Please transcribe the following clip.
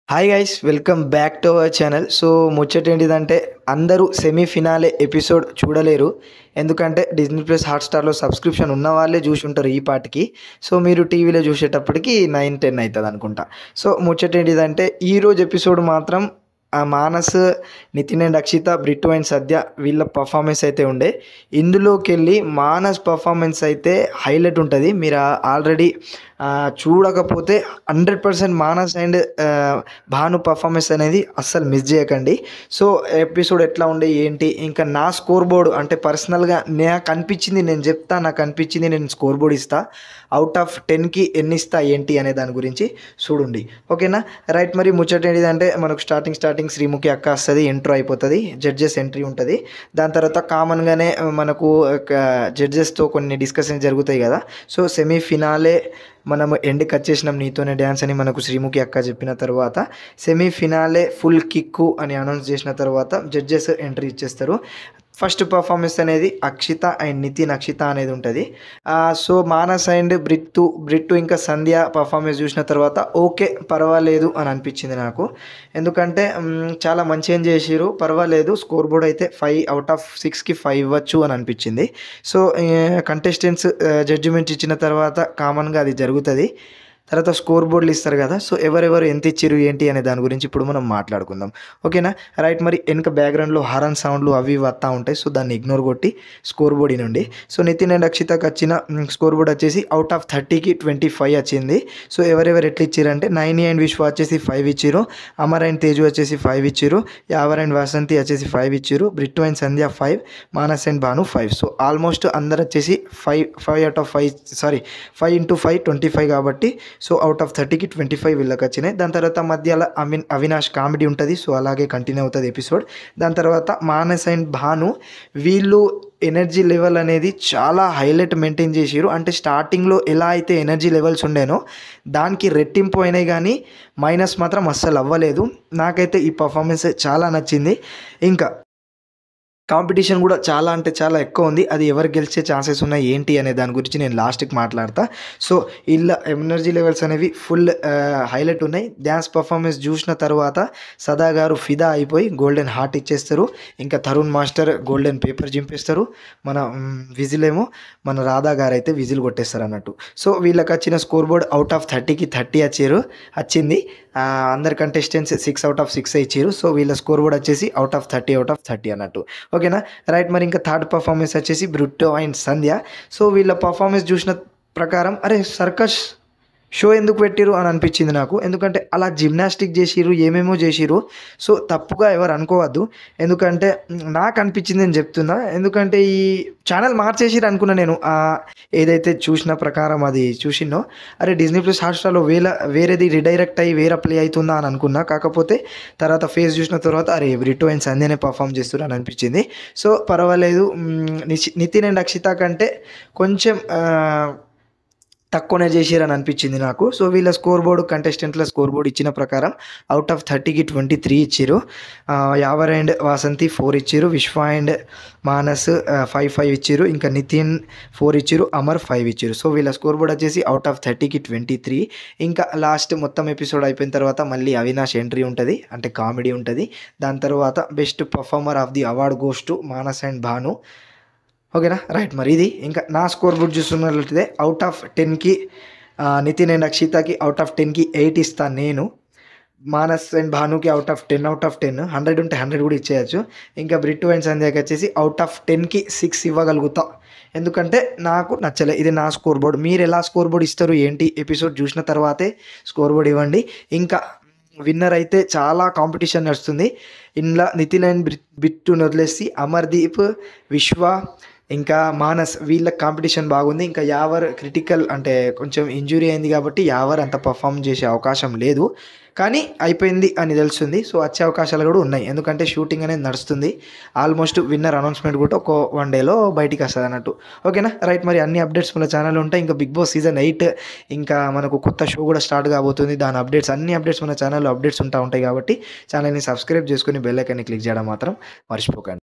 Hi guys, welcome back to our channel. So ముచ్చటేంటిదంటే అందరూ semi finale episode చూడలేరు. ఎందుకంటే డిజ్నీ ప్లస్ హాట్‌స్టార్‌లో సబ్స్క్రిప్షన్ ఉన్న వాళ్ళే చూసుంటారు ఈ పాటికి. సో మీరు టీవీలో చూసేటప్పటికి 9, 10 అవుతుంది అనుకుంటా. సో ముచ్చటేంటిదంటే ఈరోజు ఎపిసోడ్ మాత్రం మానస్, నితిన్ అండ్ అక్షిత, బ్రిట్టు అండ్ సద్య వీళ్ళ పర్ఫార్మెన్స్ అయితే ఉండే. ఇందులోకెళ్ళి మానస్ పర్ఫార్మెన్స్ అయితే హైలైట్ ఉంటుంది. మీరు ఆల్రెడీ చూడకపోతే 100% మానస్ అండ్ భాను పర్ఫార్మెన్స్ అనేది అస్సలు మిస్ చేయకండి. సో ఎపిసోడ్ ఎట్లా ఉండే ఏంటి, ఇంకా నా స్కోర్ బోర్డు అంటే పర్సనల్గా నాకు అనిపించింది నేను చెప్తా, నాకు అనిపించింది నేను స్కోర్ బోర్డు ఇస్తా. అవుట్ ఆఫ్ 10కి ఎన్ని ఇస్తా ఏంటి అనే దాని గురించి చూడండి, ఓకేనా? రైట్. మరి ముచ్చట ఏంటిదంటే మనకు స్టార్టింగ్ శ్రీముఖి అక్క వస్తుంది, ఎంట్రో అయిపోతుంది, జడ్జెస్ ఎంట్రీ ఉంటుంది. దాని తర్వాత కామన్గానే మనకు జడ్జెస్తో కొన్ని డిస్కషన్ జరుగుతాయి కదా. సో సెమీ ఫినాలే మనం ఎండ్కి వచ్చేసినాం నీతోనే డ్యాన్స్ అని మనకు శ్రీముఖి అక్క చెప్పిన తర్వాత సెమీ ఫినాలే ఫుల్ కిక్కు అని అనౌన్స్ చేసిన తర్వాత జడ్జెస్ ఎంట్రీ ఇచ్చేస్తారు. ఫస్ట్ పర్ఫార్మెన్స్ అనేది అక్షిత అండ్ నితిన్ అక్షిత అనేది ఉంటుంది. సో మానస్ అండ్ బ్రిట్టు ఇంకా సంధ్య పర్ఫార్మెన్స్ చూసిన తర్వాత ఓకే పర్వాలేదు అని అనిపించింది నాకు. ఎందుకంటే చాలా మంచిగా చేసిరు, పర్వాలేదు. స్కోర్ బోర్డ్ అయితే 5 అవుట్ ఆఫ్ 6కి 5 ఇవ్వచ్చు అని అనిపించింది. సో కంటెస్టెంట్స్ జడ్జిమెంట్ ఇచ్చిన తర్వాత కామన్గా అది జరుగుతుంది. తర్వాత స్కోర్ బోర్డులు ఇస్తారు కదా. సో ఎవరెవరు ఎంత ఇచ్చిరు ఏంటి అనే దాని గురించి ఇప్పుడు మనం మాట్లాడుకుందాం, ఓకేనా? రైట్. మరి వెనక బ్యాక్గ్రౌండ్లో హారన్ సౌండ్లు అవి వస్తూ ఉంటాయి. సో దాన్ని ఇగ్నోర్ కొట్టి స్కోర్ బోర్డ్ నుండి సో నితిన్ అండ్ అక్షితకి వచ్చిన స్కోర్ బోర్డ్ వచ్చేసి అవుట్ ఆఫ్ 30కి 25 వచ్చింది. సో ఎవరెవరు ఎట్లా ఇచ్చారంటే నైని అండ్ విశ్వ వచ్చేసి 5 ఇచ్చిరు, అమర్ అండ్ తేజు వచ్చేసి 5 ఇచ్చిరు, యావర్ అండ్ వాసంతి వచ్చేసి 5 ఇచ్చిరు, Brittu and Sandhya 5, Manas and Bhanu 5. So almost అందరు వచ్చేసి 5 అవుట్ ఆఫ్ 5 సారీ 5 ఇంటూ 5 25 కాబట్టి సో అవుట్ ఆఫ్ 30కి 25 వీళ్ళకి వచ్చినాయి. దాని తర్వాత మధ్యలో అవినాష్ కామెడీ ఉంటుంది. సో అలాగే కంటిన్యూ అవుతుంది ఎపిసోడ్. దాని తర్వాత మానస్ అండ్ భాను వీళ్ళు ఎనర్జీ లెవెల్ అనేది చాలా హైలైట్ మెయింటైన్ చేసిరు. అంటే స్టార్టింగ్లో ఎలా అయితే ఎనర్జీ లెవెల్స్ ఉండేనో దానికి రెట్టింపు అయినాయి, కానీ మైనస్ మాత్రం అస్సలు అవ్వలేదు. నాకైతే ఈ పర్ఫార్మెన్స్ చాలా నచ్చింది. ఇంకా కాంపిటీషన్ కూడా చాలా అంటే చాలా ఎక్కువ ఉంది. అది ఎవరు గెలిచే ఛాన్సెస్ ఉన్నాయి ఏంటి అనే దాని గురించి నేను లాస్ట్కి మాట్లాడతా. సో ఇలా ఎనర్జీ లెవెల్స్ అనేవి ఫుల్ హైలైట్ ఉన్నాయి. డ్యాన్స్ పర్ఫార్మెన్స్ చూసిన తర్వాత సదా గారు ఫిదా అయిపోయి గోల్డెన్ హార్ట్ ఇచ్చేస్తారు. ఇంకా తరుణ్ మాస్టర్ గోల్డెన్ పేపర్ చింపేస్తారు. మన విజిల్ ఏమో మన రాధా గారు అయితే విజిల్ కొట్టేస్తారు అన్నట్టు. సో వీళ్ళకి వచ్చిన స్కోర్ బోర్డ్ అవుట్ ఆఫ్ 30కి 30 వచ్చింది. అందరు కంటెస్టెంట్స్ 6 అవుట్ ఆఫ్ 6 ఇచ్చారు. సో వీళ్ళ స్కోర్ బోర్డ్ వచ్చేసి అవుట్ ఆఫ్ 30 అన్నట్టు, ఓకేనా? రైట్. మరి ఇంకా థర్డ్ పర్ఫార్మెన్స్ వచ్చేసి బ్రిట్టు అండ్ సంధ్య. సో వీళ్ళ పర్ఫార్మెన్స్ చూసిన ప్రకారం అరే సర్కస్ షో ఎందుకు పెట్టిరు అని అనిపించింది నాకు. ఎందుకంటే అలా జిమ్నాస్టిక్ చేసిరు, ఏమేమో చేసిరు. సో తప్పుగా ఎవరు అనుకోవద్దు, ఎందుకంటే నాకు అనిపించింది నేను చెప్తున్నా. ఎందుకంటే ఈ ఛానల్ మార్చేసిరు అనుకున్నా నేను. ఏదైతే చూసిన ప్రకారం అది చూసినో అరే డిజ్నీ ప్లస్ హాట్‌స్టార్‌లో వేరేది రిడైరెక్ట్ అయ్యి వేరే ప్లే అవుతుందా అని అనుకున్నా. కాకపోతే తర్వాత ఫేస్ చూసిన తర్వాత అరే బ్రిట్టు అండ్ సంధ్యనే పర్ఫామ్ చేస్తున్నారు అని అనిపించింది. సో పర్వాలేదు. నితిన్ అండ్ అక్షిత కంటే కొంచెం తక్కువనే చేసిరని అనిపించింది నాకు. సో వీళ్ళ స్కోర్ బోర్డు కంటెస్టెంట్ల స్కోర్ బోర్డు ఇచ్చిన ప్రకారం అవుట్ ఆఫ్ 30కి 23 ఇచ్చిరు. యావర్ అండ్ వాసంతి 4 ఇచ్చిరు, విశ్వ అండ్ మానస్ 5 ఇచ్చిరు, ఇంకా నితిన్ 4 ఇచ్చిరు, అమర్ 5 ఇచ్చిరు. సో వీళ్ళ స్కోర్ బోర్డ్ వచ్చేసి అవుట్ ఆఫ్ 30కి 23. ఇంకా లాస్ట్ మొత్తం ఎపిసోడ్ అయిపోయిన తర్వాత మళ్ళీ అవినాష్ ఎంట్రీ ఉంటుంది, అంటే కామెడీ ఉంటుంది. దాని తర్వాత best performer of the award goes to Manas and Bhanu, ఓకేనా? రైట్. మరి ఇది ఇంకా నా స్కోర్ బోర్డ్ చూస్తున్నట్లయితే అవుట్ ఆఫ్ 10కి నితిన్ అండ్ అక్షితకి అవుట్ ఆఫ్ 10కి 8 ఇస్తాను నేను. మానస్ అండ్ భానుకి అవుట్ ఆఫ్ 10 100 ఉంటే 100 కూడా ఇచ్చేయచ్చు. ఇంకా బ్రిట్టు అండ్ సంధ్యకి వచ్చేసి అవుట్ ఆఫ్ 10కి 6 ఇవ్వగలుగుతా. ఎందుకంటే నాకు నచ్చలే. ఇది నా స్కోర్ బోర్డ్. మీరు ఎలా స్కోర్ బోర్డ్ ఇస్తారు ఏంటి ఎపిసోడ్ చూసిన తర్వాతే స్కోర్ బోర్డ్ ఇవ్వండి. ఇంకా విన్నర్ అయితే చాలా కాంపిటీషన్ నడుస్తుంది. ఇందులో నితిన్ అండ్ బ్రిట్టుని వదిలేసి అమర్దీప్, విశ్వ ఇంకా మానస్ వీళ్ళ కాంపిటీషన్ బాగుంది. ఇంకా యావర్ క్రిటికల్ అంటే కొంచెం ఇంజురీ అయింది కాబట్టి యావర్ అంత పర్ఫామ్ చేసే అవకాశం లేదు, కానీ అయిపోయింది అని తెలుస్తుంది. సో వచ్చే అవకాశాలు కూడా ఉన్నాయి, ఎందుకంటే షూటింగ్ అనేది నడుస్తుంది. ఆల్మోస్ట్ విన్నర్ అనౌన్స్మెంట్ కూడా ఒక 1 డేలో బయటికి వస్తుంది అన్నట్టు, ఓకేనా? రైట్. మరి అన్ని అప్డేట్స్ మన ఛానల్ ఉంటాయి. ఇంకా బిగ్ బాస్ సీజన్ 8 ఇంకా మనకు కొత్త షో కూడా స్టార్ట్ కాబోతుంది. దాని అన్ని అప్డేట్స్ మన ఛానల్లో అప్డేట్స్ ఉంటాయి కాబట్టి ఛానల్ని సబ్స్క్రైబ్ చేసుకుని బెల్ ఐకాన్ని క్లిక్ చేయడం మాత్రం మర్చిపోకండి.